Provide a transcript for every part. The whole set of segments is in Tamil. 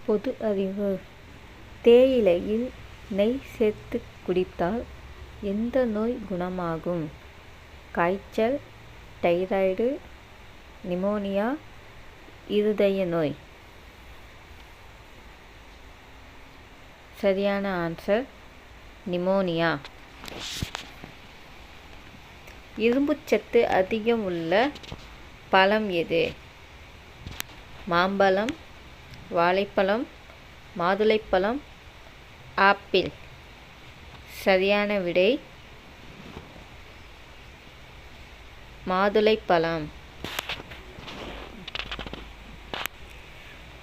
பொது அறிவு. தேயிலையில் நெய் சேர்த்து குடித்தால் எந்த நோய் குணமாகும்? காய்ச்சல், தைராய்டு, நிமோனியா, இருதய நோய். சரியான ஆன்சர் நிமோனியா. இரும்புச்சத்து அதிகம் உள்ள பழம் எது? மாம்பழம், வாழைப்பழம், மாதுளைப்பழம், ஆப்பிள். சரியான விடை மாதுளைப்பழம்.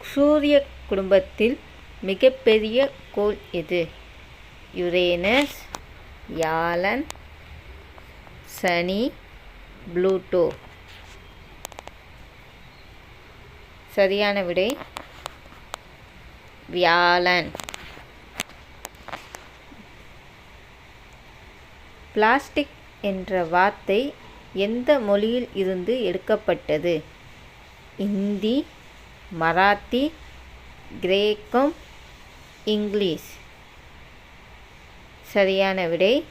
சூரிய குடும்பத்தில் மிகப்பெரிய கோள் எது? யுரேனஸ், வியாழன், சனி, புளூட்டோ. சரியான விடை வியாழன். பிளாஸ்டிக் என்ற வார்த்தை எந்த மொழியில் இருந்து எடுக்கப்பட்டது? இந்தி, மராத்தி, கிரேக்கம், இங்கிலீஷ். சரியான விடை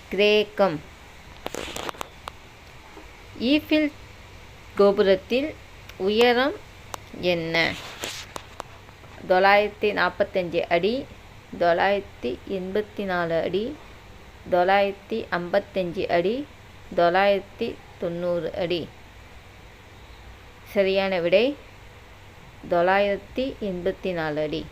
கிரேக்கம். ஈஃபில் கோபுரத்தில் உயரம் என்ன? 945 அடி, 984 அடி, 955 அடி, 990 அடி. சரியான விடை 984 அடி.